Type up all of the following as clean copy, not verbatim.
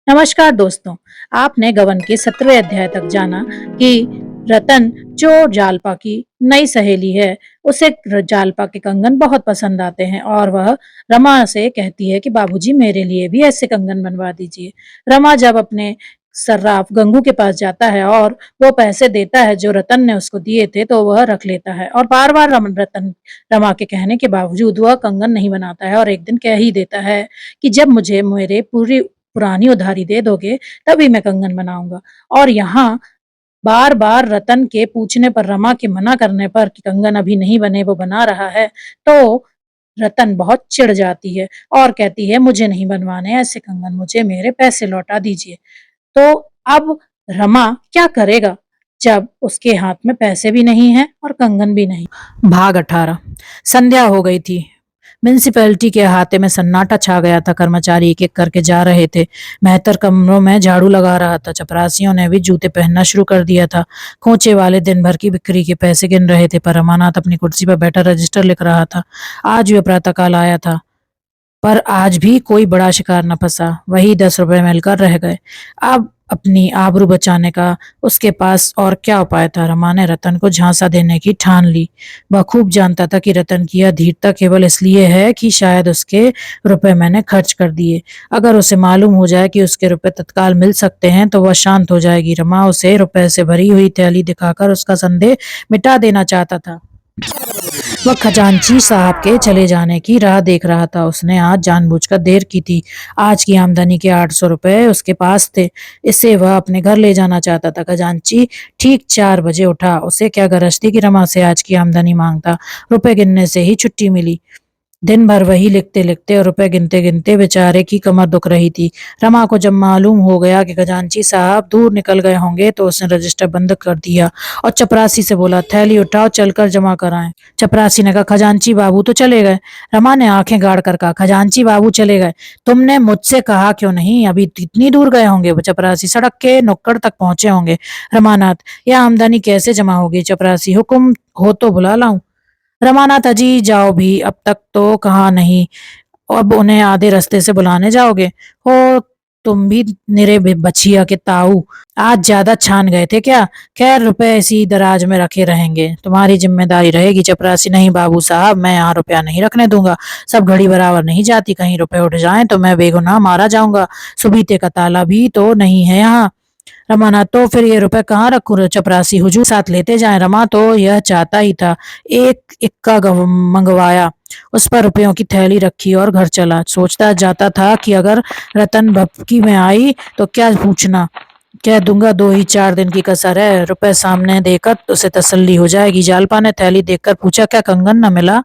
नमस्कार दोस्तों। आपने गबन के 17वें अध्याय तक जाना कि रतन जो जालपा की नई सहेली है, उसे जालपा के कंगन बहुत पसंद आते हैं और वह रमा से कहती है कि बाबूजी मेरे लिए भी ऐसे कंगन बनवा दीजिए। रमा जब अपने सर्राफ गंगू के पास जाता है और वो पैसे देता है जो रतन ने उसको दिए थे, तो वह रख लेता है और बार-बार रतन रमा के कहने के बावजूद वह कंगन नहीं बनाता है और एक दिन कह ही देता है कि जब मुझे मेरे पूरी पुरानी उधारी दे दोगे तभी मैं कंगन बनाऊंगा। और यहाँ बार बार रतन के पूछने पर, रमा के मना करने पर कि कंगन अभी नहीं बने, वो बना रहा है, तो रतन बहुत चिढ़ जाती है और कहती है मुझे नहीं बनवाने ऐसे कंगन, मुझे मेरे पैसे लौटा दीजिए। तो अब रमा क्या करेगा जब उसके हाथ में पैसे भी नहीं है और कंगन भी नहीं। भाग 18। संध्या हो गई थी। म्यूनिसिपैलिटी के अहाते में सन्नाटा छा गया था। कर्मचारी एक एक करके जा रहे थे। मेहतर कमरों में झाड़ू लगा रहा था। चपरासियों ने भी जूते पहनना शुरू कर दिया था। खोचे वाले दिन भर की बिक्री के पैसे गिन रहे थे, पर रमानाथ अपनी कुर्सी पर बैठा रजिस्टर लिख रहा था। आज वह प्रातःकाल आया था, पर आज भी कोई बड़ा शिकार न फंसा। वही 10 रुपए मिलकर रह गए। अब अपनी आबरू बचाने का उसके पास और क्या उपाय था। रमा ने रतन को झांसा देने की ठान ली। वह खूब जानता था कि रतन की यह धीरता केवल इसलिए है कि शायद उसके रुपए मैंने खर्च कर दिए। अगर उसे मालूम हो जाए कि उसके रुपए तत्काल मिल सकते हैं तो वह शांत हो जाएगी। रमा उसे रुपए से भरी हुई थैली दिखाकर उसका संदेह मिटा देना चाहता था। वह खजांची साहब के चले जाने की राह देख रहा था। उसने आज जानबूझकर देर की थी। आज की आमदनी के 800 रुपए उसके पास थे। इससे वह अपने घर ले जाना चाहता था। खजांची ठीक 4 बजे उठा। उसे क्या गरज थी कि रमा से आज की आमदनी मांगता। रुपए गिनने से ही छुट्टी मिली। दिन भर वही लिखते लिखते और रुपए गिनते गिनते बेचारे की कमर दुख रही थी। रमा को जब मालूम हो गया कि खजांची साहब दूर निकल गए होंगे तो उसने रजिस्टर बंद कर दिया और चपरासी से बोला, थैली उठाओ, चलकर जमा कराएं। चपरासी ने कहा, खजांची बाबू तो चले गए। रमा ने आंखें गाड़ कर कहा, खजांची बाबू चले गए? तुमने मुझसे कहा क्यों नहीं? अभी इतनी दूर गए होंगे। चपरासी, सड़क के नुक्कड़ तक पहुंचे होंगे। रमानाथ, यह आमदनी कैसे जमा होगी? चपरासी, हुक्म हो तो बुला लाऊं? रमानाथ, अजी जाओ भी, अब तक तो कहा नहीं, अब उन्हें आधे रास्ते से बुलाने जाओगे? हो तुम भी निरे बछिया के ताऊ, आज ज्यादा छान गए थे क्या? खैर, रुपए इसी दराज में रखे रहेंगे, तुम्हारी जिम्मेदारी रहेगी। चपरासी, नहीं बाबू साहब, मैं यहाँ रुपया नहीं रखने दूंगा। सब घड़ी बराबर नहीं जाती, कहीं रुपए उठ जाएं तो मैं बेगुनाह मारा जाऊंगा। सुबीते का ताला भी तो नहीं है यहाँ। रमाना, तो फिर ये रुपए कहाँ रखूं? चपरासी, हुजूर साथ लेते जाएं। रमा तो यह चाहता ही था। एक इक्का मंगवाया, उस पर रुपयों की थैली रखी और घर चला। सोचता जाता था कि अगर रतन भपकी में आई तो क्या पूछना, कह दूंगा 2 ही 4 दिन की कसर है। रुपए सामने देकर उसे तसल्ली हो जाएगी। जालपा ने थैली देखकर पूछा, क्या कंगन न मिला?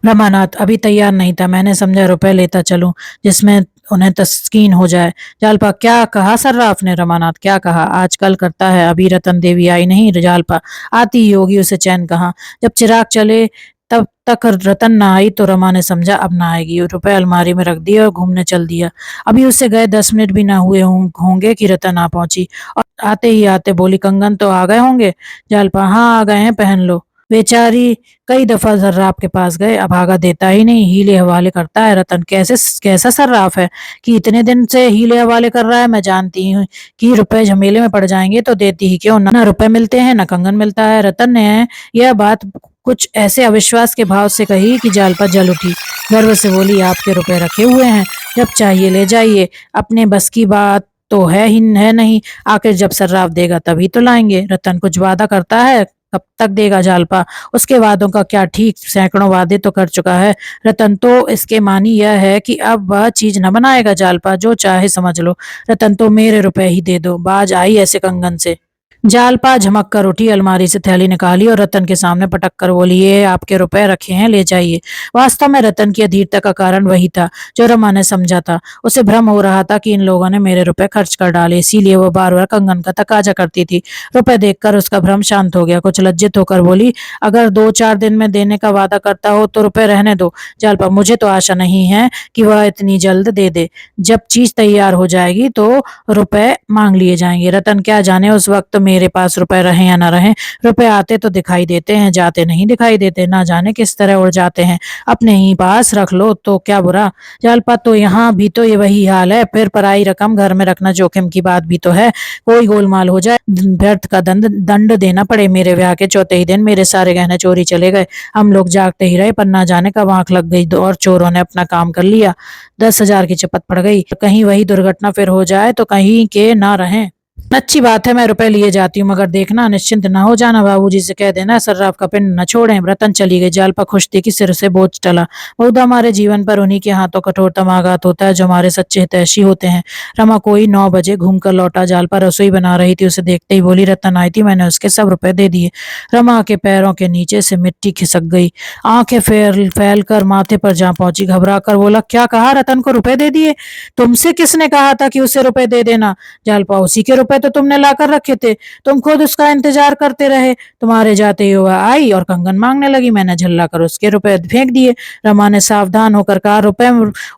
रमानाथ अभी तैयार नहीं था, मैंने समझा रुपए लेता चलूं, जिसमें उन्हें तस्कीन हो जाए। जालपा, क्या कहा सर्राफ ने? रमानाथ, क्या कहा? आजकल करता है, अभी रतन देवी आई नहीं। जालपा, आती ही होगी, उसे चैन कहाँ। जब चिराग चले तब तक रतन ना आई तो रमा ने समझा अब ना आएगी। रुपए अलमारी में रख दिए और घूमने चल दिया। अभी उससे गए 10 मिनट भी ना हुए होंगे कि रतन आ पहुंची और आते ही आते बोली, कंगन तो आ गए होंगे? जालपा, हाँ आ गए हैं, पहन लो। बेचारी कई दफा सर्राफ के पास गए, अब आगा देता ही नहीं, हीले हवाले करता है। रतन, कैसा सर्राफ है कि इतने दिन से हीले हवाले कर रहा है? मैं जानती हूँ कि रुपए झमेले में पड़ जाएंगे तो देती ही क्यों? ना रुपए मिलते हैं ना कंगन मिलता है। रतन ने यह बात कुछ ऐसे अविश्वास के भाव से कही कि जालपा जल उठी। गर्व से बोली, आपके रुपए रखे हुए हैं, जब चाहिए ले जाइए। अपने बस की बात तो है ही है नहीं, आखिर जब सर्राफ देगा तभी तो लाएंगे। रतन, कुछ वादा करता है, कब तक देगा? जालपा, उसके वादों का क्या ठीक, सैकड़ों वादे तो कर चुका है। रतन, तो इसके मानी यह है कि अब वह चीज न बनाएगा? जालपा, जो चाहे समझ लो। रतन, तो मेरे रुपए ही दे दो, बाज आई ऐसे कंगन से। जालपा झमक कर उठी, अलमारी से थैली निकाली और रतन के सामने पटक कर बोली, ये आपके रुपए रखे हैं, ले जाइए। वास्तव में रतन की अधीरता का कारण वही था जो रमा ने समझा था। उसे भ्रम हो रहा था कि इन लोगों ने मेरे रुपए खर्च कर डाले, इसीलिए वो बार बार कंगन का तकाजा करती थी। रुपए देखकर उसका भ्रम शांत हो गया। कुछ लज्जित होकर बोली, अगर 2 4 दिन में देने का वादा करता हो तो रुपए रहने दो। जालपा, मुझे तो आशा नहीं है कि वह इतनी जल्द दे दे। जब चीज तैयार हो जाएगी तो रुपए मांग लिए जाएंगे। रतन, क्या जाने उस वक्त मेरे पास रुपए रहे या न रहे, रुपए आते तो दिखाई देते हैं, जाते नहीं दिखाई देते, ना जाने किस तरह उड़ जाते हैं। अपने ही पास रख लो तो क्या बुरा। जालपा तो यहाँ भी तो ये वही हाल है, फिर पराई रकम घर में रखना जोखिम की बात भी तो है। कोई गोलमाल हो जाए, व्यर्थ का दंड देना पड़े। मेरे ब्याह के चौथे ही दिन मेरे सारे गहने चोरी चले गए। हम लोग जागते ही रहे, पर ना जाने कब आंख लग गई और चोरों ने अपना काम कर लिया। 10,000 की चपत पड़ गई। कहीं वही दुर्घटना फिर हो जाए तो कहीं के ना रहें। अच्छी बात है, मैं रुपए लिए जाती हूँ, मगर देखना निश्चिंत न हो जाना। बाबूजी से कह देना सर्राफ का पिंड न छोड़ें। रतन चली गई। जालपा खुश थी कि सिर से बोझ टला। बहुधा हमारे जीवन पर उन्हीं के हाथों कठोरतम आघात होता है जो हमारे सच्चे हितैषी होते हैं। रमा कोई 9 बजे घूमकर लौटा। जालपा रसोई बना रही थी, उसे देखते ही बोली, रतन आई थी, मैंने उसके सब रुपए दे दिए। रमा के पैरों के नीचे से मिट्टी खिसक गई। आंखें फैल कर माथे पर जा पहुंची। घबरा कर बोला, क्या कहा? रतन को रुपए दे दिए? तुमसे किसने कहा था कि उसे रुपए दे देना? जालपा, उसी के रुपए तो तुमने लाकर रखे थे, तुम खुद उसका इंतजार करते रहे। तुम्हारे जाते ही वह आई और कंगन मांगने लगी, मैंने झल्ला कर उसके रुपए फेंक दिए। रमा ने सावधान होकर कहा, रुपए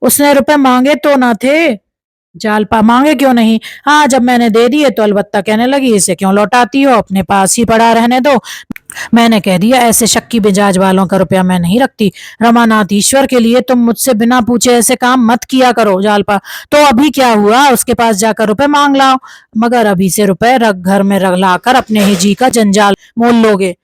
उसने रुपए मांगे तो ना थे? जालपा, मांगे क्यों नहीं? हाँ, जब मैंने दे दिए तो अलबत्ता कहने लगी, इसे क्यों लौटाती हो, अपने पास ही पड़ा रहने दो। मैंने कह दिया, ऐसे शक्की मिजाज वालों का रुपया मैं नहीं रखती। रमानाथ, ईश्वर के लिए तुम मुझसे बिना पूछे ऐसे काम मत किया करो। जालपा, तो अभी क्या हुआ, उसके पास जाकर रुपए मांग लाओ। मगर अभी से रुपए रख घर में रख लाकर अपने ही जी का जंजाल मोल लोगे।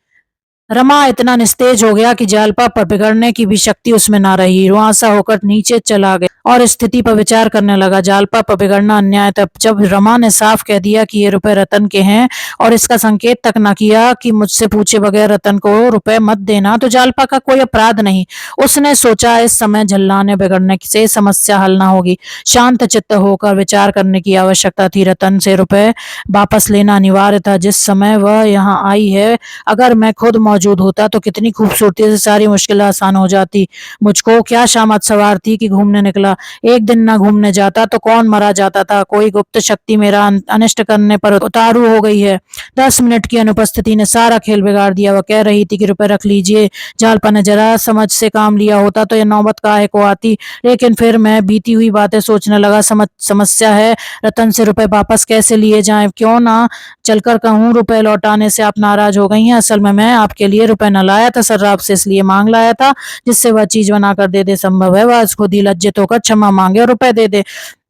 रमा इतना निस्तेज हो गया कि जालपा पर बिगड़ने की भी शक्ति उसमें ना रही। रुआंसा होकर नीचे चला गया और स्थिति पर विचार करने लगा। जालपा पर बिगड़ना अन्याय था। जब रमा ने साफ कह दिया कि ये रुपए रतन के हैं और इसका संकेत तक न किया कि मुझसे पूछे बगैर रतन को रुपए मत देना, तो जालपा का कोई अपराध नहीं। उसने सोचा, इस समय झल्लाने बिगड़ने से समस्या हल न होगी। शांत चित्त होकर विचार करने की आवश्यकता थी। रतन से रुपए वापस लेना अनिवार्य था। जिस समय वह यहाँ आई है, अगर मैं खुद मौजूद होता तो कितनी खूबसूरती से सारी मुश्किल आसान हो जाती। मुझको क्या शामत सवार थी कि घूमने निकला। एक दिन ना घूमने जाता तो कौन मरा जाता था। कोई गुप्त शक्ति मेरा अनिष्ट करने पर उतारू हो गई है। 10 मिनट की अनुपस्थिति ने सारा खेल बिगाड़ दिया। वह कह रही थी कि रुपए रख लीजिए। जालपा ने जरा समझ से काम लिया होता तो यह नौबत काहे को आती। लेकिन फिर मैं बीती हुई बातें सोचने लगा। समस्या है, रतन से रुपए वापस कैसे लिए जाएं। क्यों ना चलकर कहूँ, रुपए लौटाने से आप नाराज हो गई हैं। असल में मैं आपके लिए रुपए न लाया था, सर्राफ से इसलिए मांग लाया था जिससे वह चीज बनाकर दे दे। संभव है वह खुद ही लज्जित होकर क्षमा मांगे और रुपए दे दे।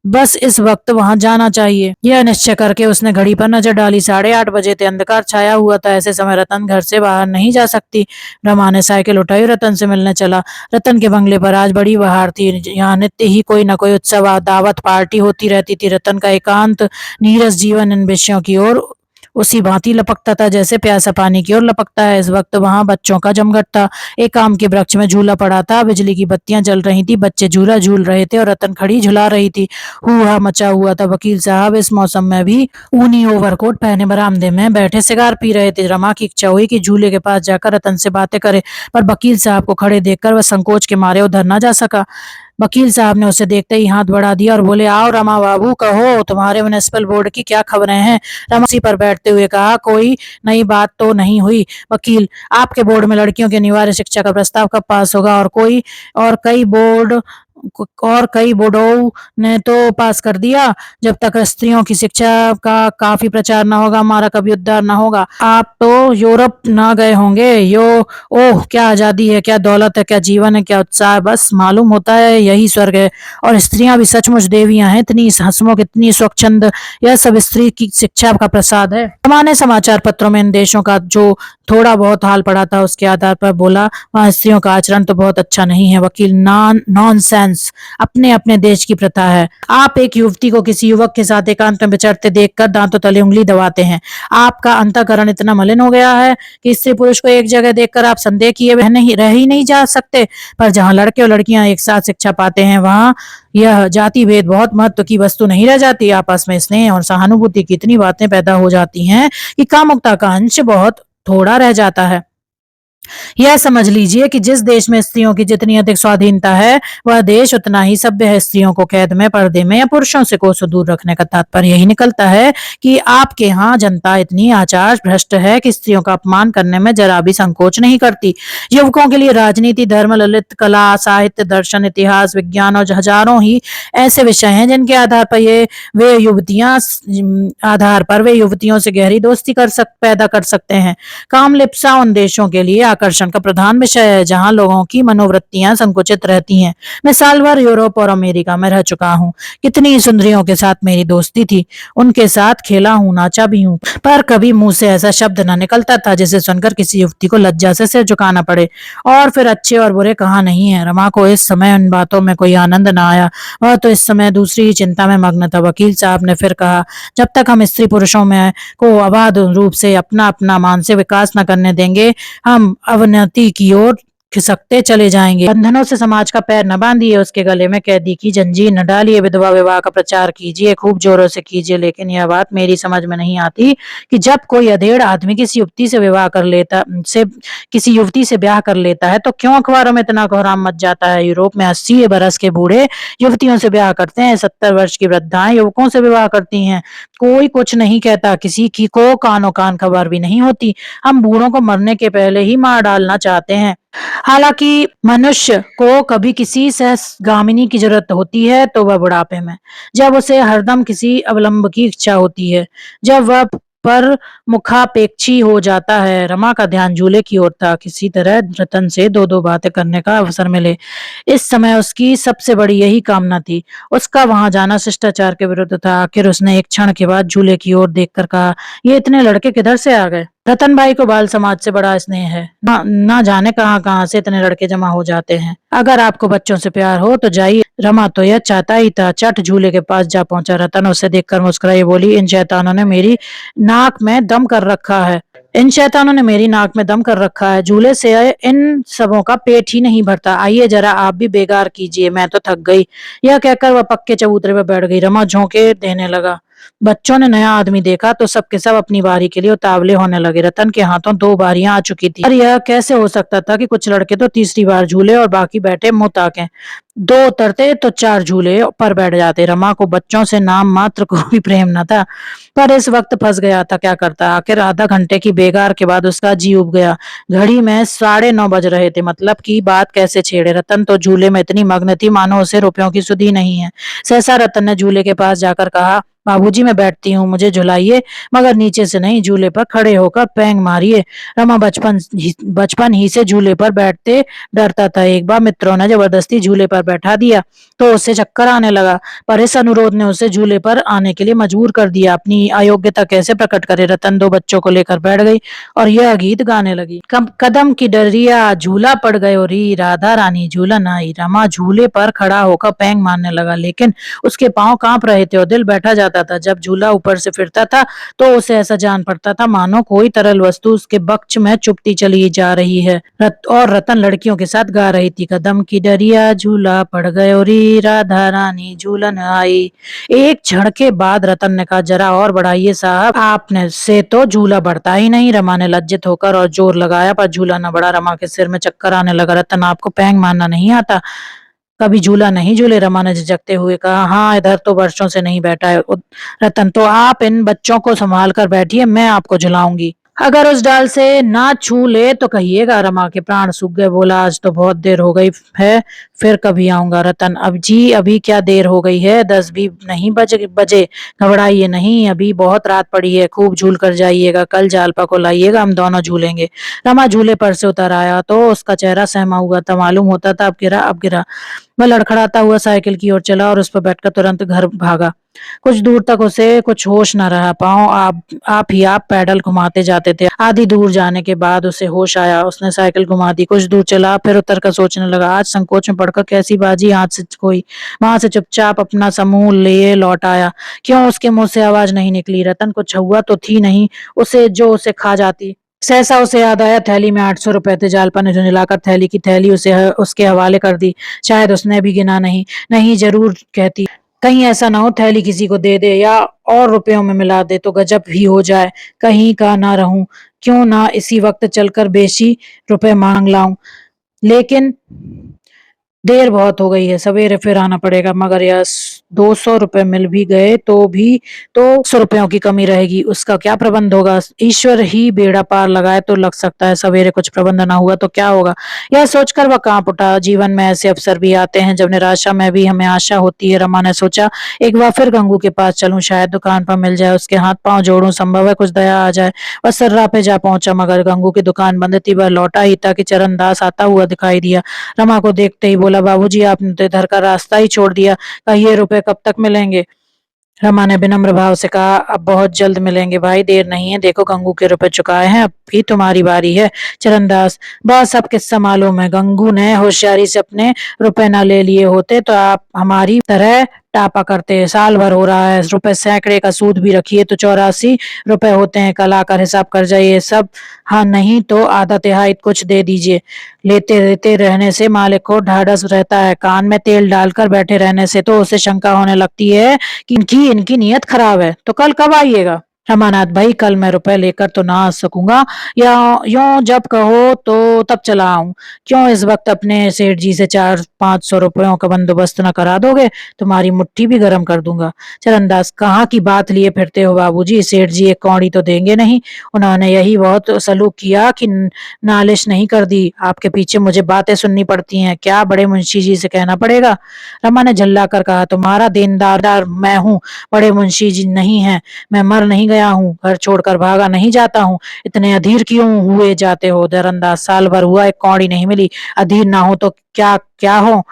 बस इस वक्त वहां जाना चाहिए। यह निश्चय करके उसने घड़ी पर नजर डाली। 8:30 बजे थे। अंधकार छाया हुआ था। ऐसे समय रतन घर से बाहर नहीं जा सकती। रमा ने साइकिल उठाई, रतन से मिलने चला। रतन के बंगले पर आज बड़ी बहार थी। यहाँ नित्य ही कोई न कोई उत्सव, दावत, पार्टी होती रहती थी। रतन का एकांत नीरस जीवन इन विषयों की ओर उसी भांति लपकता था जैसे प्यासा पानी की ओर लपकता है। इस वक्त वहां बच्चों का जमघट था। एक आम के वृक्ष में झूला पड़ा था। बिजली की बत्तियां जल रही थी। बच्चे झूला झूल रहे थे और रतन खड़ी झुला रही थी। हुआ मचा हुआ था। वकील साहब इस मौसम में भी ऊनी ओवरकोट पहने बरामदे में बैठे सिगार पी रहे थे। रमा की इच्छा हुई कि झूले के पास जाकर रतन से बातें करे, पर वकील साहब को खड़े देखकर वह संकोच के मारे उधर न जा सका। वकील साहब ने उसे देखते ही हाथ बढ़ा दिया और बोले, आओ रमा बाबू, कहो तुम्हारे म्युनिसिपल बोर्ड की क्या खबरें हैं। रमा उसी पर बैठते हुए कहा, कोई नई बात तो नहीं हुई। वकील, आपके बोर्ड में लड़कियों की अनिवार्य शिक्षा का प्रस्ताव कब पास होगा? और कई बोर्डों ने तो पास कर दिया। जब तक स्त्रियों की शिक्षा का काफी प्रचार न होगा, हमारा कभी उद्धार न होगा। आप तो यूरोप ना गए होंगे। ओह, क्या आजादी है, क्या दौलत है, क्या जीवन है, क्या उत्साह है। बस मालूम होता है यही स्वर्ग है। और स्त्रियां भी सचमुच देवियां हैं, इतनी हंसमुख, इतनी स्वच्छंद। यह सब स्त्री की शिक्षा का प्रसाद है। सामान्य समाचार पत्रों में इन देशों का जो थोड़ा बहुत हाल पड़ा था, उसके आधार पर बोला, वहाँ स्त्रियों का आचरण तो बहुत अच्छा नहीं है। वकील, नॉनसेंस। अपने अपने देश की प्रथा है। आप एक युवती को किसी युवक के साथ एकांत में विचरते देखकर दांतों तले उंगली दबाते हैं। आपका अंतःकरण इतना मलिन हो गया है कि स्त्री पुरुष को एक जगह देखकर आप संदेह किए रह ही नहीं जा सकते। पर जहाँ लड़के और लड़कियां एक साथ शिक्षा पाते हैं, वहाँ यह जाति भेद बहुत महत्व की वस्तु नहीं रह जाती। आपस में स्नेह और सहानुभूति की इतनी बातें पैदा हो जाती हैं कि कामुकता का अंश बहुत थोड़ा रह जाता है। यह समझ लीजिए कि जिस देश में स्त्रियों की जितनी अधिक स्वाधीनता है, वह देश उतना ही सभ्य है। स्त्रियों को कैद में, पर्दे में या पुरुषों से कोसों दूर रखने का तात्पर्य यही निकलता है कि आपके यहाँ जनता इतनी आचार भ्रष्ट है कि स्त्रियों का अपमान करने में जरा भी संकोच नहीं करती। युवकों के लिए राजनीति, धर्म, ललित कला, साहित्य, दर्शन, इतिहास, विज्ञान और हजारों ही ऐसे विषय हैं जिनके आधार पर वे युवतियों से गहरी दोस्ती पैदा कर सकते हैं। कामलिप्सा उन देशों के लिए आकर्षण का प्रधान विषय है जहां लोगों की मनोवृत्तियां संकुचित रहती हैं। मैं साल भर यूरोप और अमेरिका में रह चुका हूँ। कितनी सुंदरियों के साथ मेरी दोस्ती थी, उनके साथ खेला हूँ, नाचा भी हूँ, पर कभी मुंह से ऐसा शब्द न निकलता था जिसे सुनकर किसी युवती को लज्जा से सिर झुकाना पड़े। और फिर अच्छे और बुरे कहाँ नहीं है। रमा को इस समय उन बातों में कोई आनंद न आया। वह तो इस समय दूसरी ही चिंता में मग्न था। वकील साहब ने फिर कहा, जब तक हम स्त्री पुरुषों में को अबाध रूप से अपना अपना मानसिक विकास न करने देंगे, हम अवनति की ओर खिसकते चले जाएंगे। बंधनों से समाज का पैर न बांधिए, उसके गले में कैदी की जंजीर न डालिए। विधवा विवाह का प्रचार कीजिए, खूब जोरों से कीजिए, लेकिन यह बात मेरी समझ में नहीं आती कि जब कोई अधेड़ आदमी किसी युवती से ब्याह कर लेता है तो क्यों अखबारों में इतना कोहराम मच जाता है। यूरोप में 80 बरस के बूढ़े युवतियों से ब्याह करते हैं, 70 वर्ष की वृद्धाएं युवकों से विवाह करती हैं। कोई कुछ नहीं कहता, किसी की को कानो कान खबर भी नहीं होती। हम बूढ़ों को मरने के पहले ही मार डालना चाहते हैं। हालांकि मनुष्य को कभी किसी सहगामिनी की जरूरत होती है तो वह बुढ़ापे में, जब उसे हरदम किसी अवलंब की इच्छा होती है, जब वह पर मुखापेक्षी हो जाता है। रमा का ध्यान झूले की ओर था। किसी तरह रतन से दो दो बातें करने का अवसर मिले, इस समय उसकी सबसे बड़ी यही कामना थी। उसका वहां जाना शिष्टाचार के विरुद्ध था। आखिर उसने एक क्षण के बाद झूले की ओर देखकर कहा, ये इतने लड़के किधर से आ गए। रतन भाई को बाल समाज से बड़ा स्नेह है। ना जाने कहाँ कहाँ से इतने लड़के जमा हो जाते हैं। अगर आपको बच्चों से प्यार हो तो जाइए। रमा तो यह चाहता ही था। चट झूले के पास जा पहुंचा। रतन उसे देखकर मुस्कुराई, बोली, इन शैतानों ने मेरी नाक में दम कर रखा है। झूले से इन सबों का पेट ही नहीं भरता। आइए जरा आप भी बेगार कीजिए, मैं तो थक गई। यह कहकर वह पक्के चबूतरे पर बैठ गई। रमा झोंके देने लगा। बच्चों ने नया आदमी देखा तो सबके सब अपनी बारी के लिए उतावले होने लगे। रतन के हाथों 2 बारियां आ चुकी थी। और यह कैसे हो सकता था कि कुछ लड़के तो तीसरी बार झूले और बाकी बैठे मुंह ताके। 2 उतरते तो 4 झूले पर बैठ जाते। रमा को बच्चों से नाम मात्र को भी प्रेम न था, पर इस वक्त फंस गया था। क्या करता। आखिर आधा घंटे की बेगार के बाद उसका जी उब गया। घड़ी में 9:30 बज रहे थे। मतलब की बात कैसे छेड़े। रतन तो झूले में इतनी मग्न थी मानो उसे रुपयों की सुधि नहीं है। सहसा रतन ने झूले के पास जाकर कहा, बाबूजी मैं बैठती हूँ, मुझे झुलाइए, मगर नीचे से नहीं, झूले पर खड़े होकर पैंग मारिए। रमा बचपन ही से झूले पर बैठते डरता था। एक बार मित्रों ने जबरदस्ती झूले पर बैठा दिया तो उसे चक्कर आने लगा, पर इस अनुरोध ने उसे झूले पर आने के लिए मजबूर कर दिया। अपनी अयोग्यता कैसे प्रकट करे। रतन 2 बच्चों को लेकर बैठ गई और यह गीत गाने लगी। कदम की डरिया झूला पड़ गयो री, राधा रानी झूलन आई। रमा झूले पर खड़ा होकर पैंग मारने लगा, लेकिन उसके पांव कांप रहे थे और दिल बैठा जाता था। जब झूला ऊपर से फिरता था तो उसे ऐसा जान पड़ता था मानो कोई तरल वस्तु उसके बक्ष में चुपती चली जा रही है। और रतन लड़कियों के साथ गा रही थी, कदम की डरिया झूला पड़ गयो री, राधा रानी झूलन आई। एक क्षण के बाद रतन ने कहा, जरा और बढ़ाइए साहब, आपने से तो झूला बढ़ता ही नहीं। रमा ने लज्जित होकर और जोर लगाया, पर झूला न बढ़ा। रमा के सिर में चक्कर आने लगा। रतन आपको पैंग मारना नहीं आता, कभी झूला नहीं झूले। रमा ने झिझकते हुए कहा, हाँ इधर तो वर्षों से नहीं बैठा है। रतन, तो आप इन बच्चों को संभाल कर बैठिए, मैं आपको झुलाऊंगी। अगर उस डाल से ना छू ले तो कहिएगा। रमा के प्राण सूख गए। बोला, आज तो बहुत देर हो गई है, फिर कभी आऊंगा। रतन, अब जी अभी क्या देर हो गई है, 10 भी नहीं बजे। घबराइए नहीं, अभी बहुत रात पड़ी है। खूब झूल कर जाइएगा, कल जालपा को लाइएगा, हम दोनों झूलेंगे। रमा झूले पर से उतर आया तो उसका चेहरा सहमा हुआ था। मालूम होता था अब गिरा। वह लड़खड़ाता हुआ साइकिल की ओर चला और उस पर बैठकर तुरंत घर भागा। कुछ दूर तक उसे कुछ होश न रहा। पांव आप पैडल घुमाते जाते थे। आधी दूर जाने के बाद उसे होश आया। उसने साइकिल घुमा दी। कुछ दूर चला, फिर उतर कर सोचने लगा, आज संकोच में पड़कर कैसी बाजी हाथ से कोई। वहां से चुपचाप अपना समूह लिए लौट आया। क्यों उसके मुंह से आवाज नहीं निकली। रतन कुछ हुआ तो थी नहीं उसे खा जाती। सहसा उसे याद आया, थैली में 800 रुपए थे। जालपा ने झुंझलाकर थैली की थैली उसके हवाले कर दी। शायद उसने भी गिना नहीं। नहीं, जरूर कहती। कहीं ऐसा ना हो थैली किसी को दे दे या और रुपयों में मिला दे तो गजब ही हो जाए, कहीं का ना रहूं, क्यों ना इसी वक्त चलकर बेशी रुपए मांग लाऊं। लेकिन देर बहुत हो गई है, सवेरे फिर आना पड़ेगा। मगर यह 200 रुपए मिल भी गए तो 100 रुपयों की कमी रहेगी, उसका क्या प्रबंध होगा? ईश्वर ही बेड़ा पार लगाए तो लग सकता है, सवेरे कुछ प्रबंध ना हुआ तो क्या होगा? यह सोचकर वह कांप उठा। जीवन में ऐसे अवसर भी आते हैं जब निराशा में भी हमें आशा होती है। रमा ने सोचा, एक बार फिर गंगू के पास चलूं, शायद दुकान पर मिल जाए, उसके हाथ पांव जोड़ूं, संभव है कुछ दया आ जाए। वह सर्रा पे जा पहुंचा, मगर गंगू की दुकान बंद थी। वह लौटा ही था कि चरणदास आता हुआ दिखाई दिया। रमा को देखते ही बोला, बाबूजी आपने तो इधर का रास्ता ही छोड़ दिया, कहिए रुपए कब तक मिलेंगे? रमा ने विनम्र भाव से कहा, अब बहुत जल्द मिलेंगे भाई, देर नहीं है, देखो गंगू के रुपए चुकाए हैं, अब भी तुम्हारी बारी है। चरणदास, बस सब किस्सा मालूम है, गंगू ने होशियारी से अपने रुपए न ले लिए होते तो आप हमारी तरह टापा करते। साल भर हो रहा है, रुपए सैकड़े का सूद भी रखिए तो 84 रुपए होते हैं, कल आकर हिसाब कर जाइए सब। हाँ नहीं तो आधा तिहाई कुछ दे दीजिए। लेते लेते रहने से मालिक को ढाढ़स रहता है, कान में तेल डालकर बैठे रहने से तो उसे शंका होने लगती है कि इनकी इनकी नीयत खराब है। तो कल कब आइएगा? रमानाथ भाई, कल मैं रुपए लेकर तो ना आ सकूंगा, या यूं जब कहो तो तब चला आऊं। क्यों इस वक्त अपने सेठ जी से 400-500 रुपयों का बंदोबस्त न करा दोगे? तुम्हारी मुट्ठी भी गर्म कर दूंगा। चरणदास, कहाँ की बात लिए फिरते हो बाबूजी, सेठ जी एक कौड़ी तो देंगे नहीं, उन्होंने यही बहुत सलूक किया कि नालिश नहीं कर दी। आपके पीछे मुझे बातें सुननी पड़ती हैं, क्या बड़े मुंशी जी से कहना पड़ेगा? रमा ने झल्ला कर कहा, तुम्हारा देनदार मैं हूँ, बड़े मुंशी जी नहीं है। मैं मर नहीं गया हूँ, घर छोड़कर भागा नहीं जाता हूँ, इतने अधीर क्यों हुए जाते हो? दरअंदाज, साल भर हुआ एक कौड़ी नहीं मिली, अधीर ना हो तो क्या क्या हो?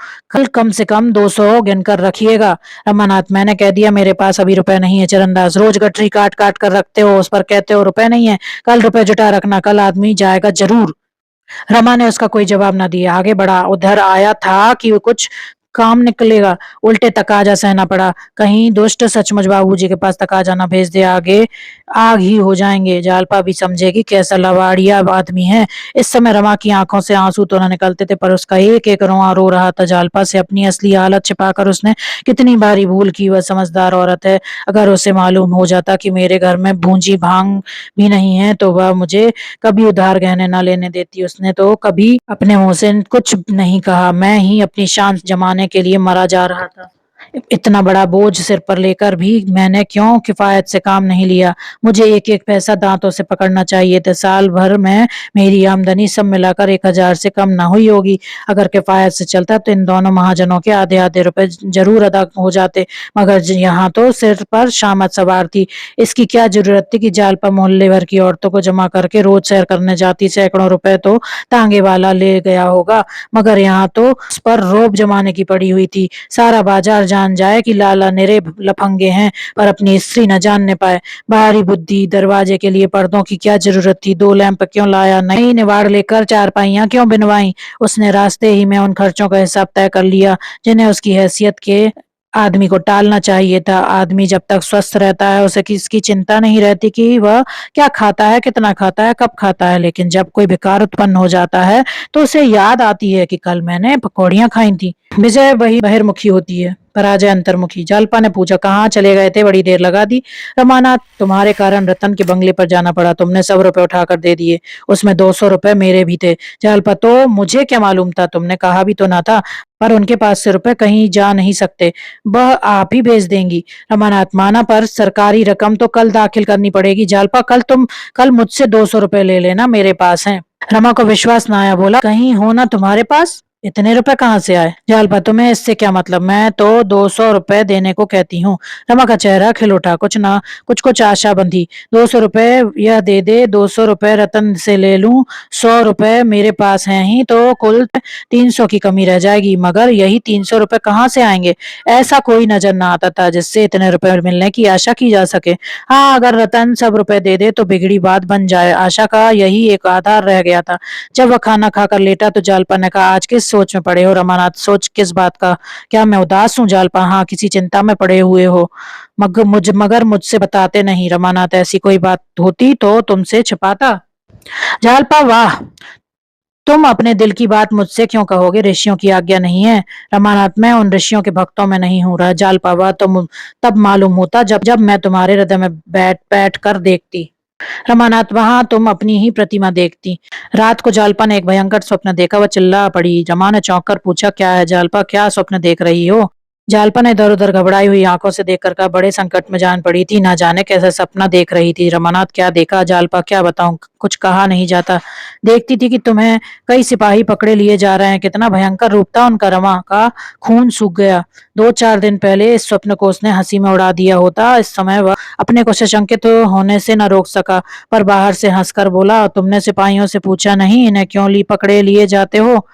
कम से कम 200 गिनकर रखिएगा। रमानाथ, मैंने कह दिया मेरे पास अभी रुपए नहीं है। चरणदास, रोज गठरी काट काट कर रखते हो, उस पर कहते हो रुपए नहीं है, कल रुपए जुटा रखना, कल आदमी जाएगा जरूर। रमा ने उसका कोई जवाब न दिया, आगे बढ़ा। उधर आया था कि वो कुछ काम निकलेगा, उल्टे तकाजा सहना पड़ा। कहीं दुष्ट सचमुच बाबूजी के पास तकाजा न भेज दे, आगे आग ही हो जाएंगे। जालपा भी समझेगी कैसा लवाड़िया आदमी है। इस समय रमा की आंखों से आंसू तो न निकलते थे, पर उसका एक एक रोआ रो रहा था। जालपा से अपनी असली हालत छिपाकर उसने कितनी बारी भूल की। वह समझदार औरत है, अगर उसे मालूम हो जाता कि मेरे घर में भूंजी भांग भी नहीं है तो वह मुझे कभी उधार गहने ना लेने देती। उसने तो कभी अपने मुंह से कुछ नहीं कहा, मैं ही अपनी शान जमाने के लिए मरा जा रहा था। इतना बड़ा बोझ सिर पर लेकर भी मैंने क्यों किफायत से काम नहीं लिया? मुझे एक एक पैसा दांतों से पकड़ना चाहिए था। साल भर में मेरी आमदनी सब मिलाकर 1,000 से कम ना हुई होगी। अगर किफायत से चलता तो इन दोनों महाजनों के आधे आधे रुपए जरूर अदा हो जाते, मगर यहाँ तो सिर पर शामत सवार थी। इसकी क्या जरूरत थी कि जालपा मोहल्ले भर की औरतों को जमा करके रोज सैर करने जाती? सैकड़ों रुपए तो तांगे वाला ले गया होगा, मगर यहाँ तो उस पर रोब जमाने की पड़ी हुई थी। सारा बाजार जान जाए कि लाला निरे लफंगे हैं, पर अपनी स्त्री न जानने पाए। बाहरी बुद्धि, दरवाजे के लिए पर्दों की क्या जरूरत थी? 2 लैंप क्यों लाया? नई निवाड़ लेकर चारपाइयां क्यों बिनवाई? उसने रास्ते ही में उन खर्चों का हिसाब तय कर लिया जिन्हें उसकी हैसियत के आदमी को टालना चाहिए था। आदमी जब तक स्वस्थ रहता है उसे किसकी चिंता नहीं रहती कि वह क्या खाता है, कितना खाता है, कब खाता है। लेकिन जब कोई विकार उत्पन्न हो जाता है तो उसे याद आती है कि कल मैंने पकौड़ियां खाई थी। विजय वही बहिर्मुखी होती है, पराजय अंतर्मुखी। जालपा ने पूछा, कहाँ चले गए थे, बड़ी देर लगा दी? रमानाथ, तुम्हारे कारण रतन के बंगले पर जाना पड़ा, तुमने 100 रुपए उठाकर दे दिए, उसमें 200 रुपए मेरे भी थे। जालपा, तो मुझे क्या मालूम था, तुमने कहा भी तो ना था। पर उनके पास से रुपए कहीं जा नहीं सकते, वह आप ही भेज देंगी। रमानाथ, माना, पर सरकारी रकम तो कल दाखिल करनी पड़ेगी। जालपा, कल मुझसे 200 रुपए ले लेना, मेरे पास हैं। रमा को विश्वास न आया, बोला, कहीं हो ना तुम्हारे पास? इतने रुपए कहाँ से आए? जालपा, तुम्हें इससे क्या मतलब, मैं तो 200 रुपए देने को कहती हूँ। रमा का चेहरा खिल उठा, कुछ कुछ आशा बंधी। 200 रुपए यह दे दे, 200 रुपए रतन से ले लूं, 100 रुपए मेरे पास हैं ही तो कुल 300 की कमी रह जाएगी। मगर यही 300 रुपए कहाँ से आएंगे? ऐसा कोई नजर न आता था जिससे इतने रुपए मिलने की आशा की जा सके। हाँ, अगर रतन सब रुपए दे दे तो बिगड़ी बात बन जाए। आशा का यही एक आधार रह गया था। जब वह खाना खाकर लेटा तो जालपा ने कहा, आज किस सोच में पड़े हो रमानाथ? सोच किस बात का? क्या मैं उदास हूँ? जालपा, हाँ, किसी चिंता में पड़े हुए हो, मगर मुझसे बताते नहीं। रमानाथ, ऐसी कोई बात होती तो तुमसे छिपाता? जालपा, वाह, तुम अपने दिल की बात मुझसे क्यों कहोगे? ऋषियों की आज्ञा नहीं है। रमानाथ, मैं उन ऋषियों के भक्तों में नहीं हूँ। जालपावा तुम तब मालूम होता जब जब मैं तुम्हारे हृदय में बैठ बैठ कर देखती। रमानाथ, वहां तुम अपनी ही प्रतिमा देखती। रात को जालपा ने एक भयंकर स्वप्न देखा। वह चिल्ला पड़ी। रमा ने चौंक कर पूछा, क्या है जालपा, क्या स्वप्न देख रही हो? जालपा ने इधर उधर घबराई हुई आंखों से देखकर कहा, बड़े संकट में जान पड़ी थी, ना जाने कैसा सपना देख रही थी। रमानाथ, क्या देखा? जालपा, क्या बताऊं, कुछ कहा नहीं जाता। देखती थी कि तुम्हें कई सिपाही पकड़े लिए जा रहे हैं। कितना भयंकर रूप था उनका। रमा का खून सूख गया। 2-4 दिन पहले इस स्वप्न को उसने हंसी में उड़ा दिया होता। इस समय वह अपने को सशंकित होने से न रोक सका, पर बाहर से हंसकर बोला, तुमने सिपाहियों से पूछा नहीं इन्हें क्यों पकड़े लिए जाते हो?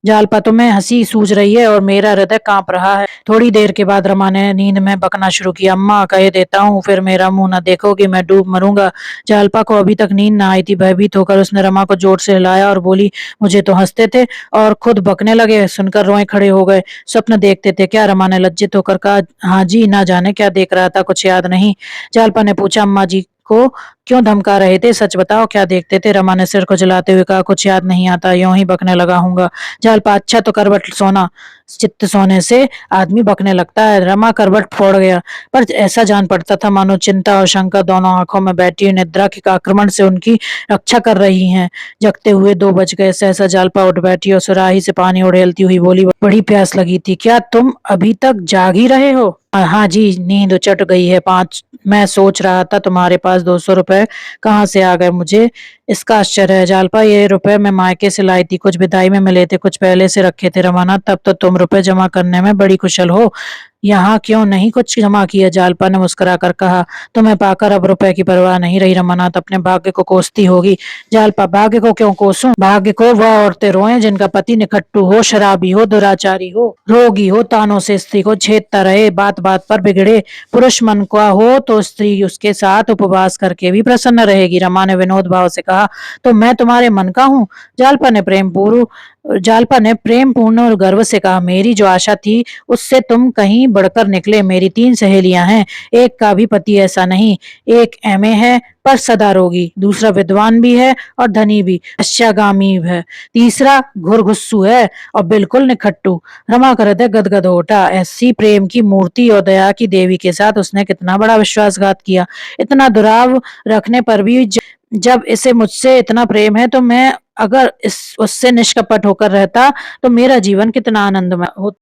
जालपा, तुम्हें हंसी सूझ रही है और मेरा हृदय कांप रहा है। थोड़ी देर के बाद रमा ने नींद में बकना शुरू किया, अम्मा कह देता हूँ, फिर मेरा मुंह न देखोगी, मैं डूब मरूंगा। जालपा को अभी तक नींद न आई थी। भयभीत होकर उसने रमा को जोर से हिलाया और बोली, मुझे तो हंसते थे और खुद बकने लगे। सुनकर रोए खड़े हो गए। स्वप्न देखते थे क्या? रमा ने लज्जित होकर कहा, हाँ जी, ना जाने क्या देख रहा था, कुछ याद नहीं। जालपा ने पूछा, अम्मा जी को क्यों धमका रहे थे? सच बताओ, क्या देखते थे? रमा ने सिर को जलाते हुए कहा, कुछ याद नहीं आता, यूं ही बकने लगा हूंगा। जालपा, अच्छा तो करवट सोना, चित्त सोने से आदमी बकने लगता है। रमा करवट फोड़ गया, पर ऐसा जान पड़ता था मानो चिंता और शंका दोनों आंखों में बैठी हुई निद्रा के आक्रमण से उनकी रक्षा कर रही हैं। जगते हुए 2 बज गए। सहसा जालपा उठ बैठी और सुराही से पानी उड़ेलती हुई बोली, बड़ी प्यास लगी थी, क्या तुम अभी तक जाग ही रहे हो? हाँ जी, नींद उचट गई है। 5 मैं सोच रहा था तुम्हारे पास 200 रुपए कहाँ से आ गए मुझे इसका आश्चर्य है। जालपा, ये रुपए मैं मायके से लाई थी, कुछ विदाई में मिले थे, कुछ पहले से रखे थे। रमाना, तब तो तुम रुपए जमा करने में बड़ी कुशल हो, यहाँ क्यों नहीं कुछ जमा किया? जालपा ने मुस्कुराकर कहा, तुम्हें पाकर अब रुपए की परवाह नहीं रही। रमानाथ, अपने भाग्य को कोसती होगी। जालपा, भाग्य को क्यों कोसूं? भाग्य को वह औरतें रोएं जिनका पति निकट्टू हो, शराबी हो, दुराचारी हो, रोगी हो, तानों से स्त्री को छेदता रहे, बात बात पर बिगड़े। पुरुष मन का हो तो स्त्री उसके साथ उपवास करके भी प्रसन्न रहेगी। रमा ने विनोद भाव से कहा, तो मैं तुम्हारे मन का हूँ? जालपा ने प्रेम पूर्ण और गर्व से कहा, मेरी जो आशा थी उससे तुम कहीं बढ़कर निकले। मेरी 3 सहेलियां हैं, एक का भी पति ऐसा नहीं। एक एमए है पर सदा रोगी, दूसरा विद्वान भी है और धनी भी, पश्चागामी है, तीसरा घुरघुस्सू है और बिल्कुल निखट्टू। रमा का हृदय गदगद हो उठा। ऐसी प्रेम की मूर्ति और दया की देवी के साथ उसने कितना बड़ा विश्वासघात किया। इतना दुराव रखने पर भी जब इसे मुझसे इतना प्रेम है तो मैं अगर इस उससे निष्कपट होकर रहता तो मेरा जीवन कितना आनंदमय हो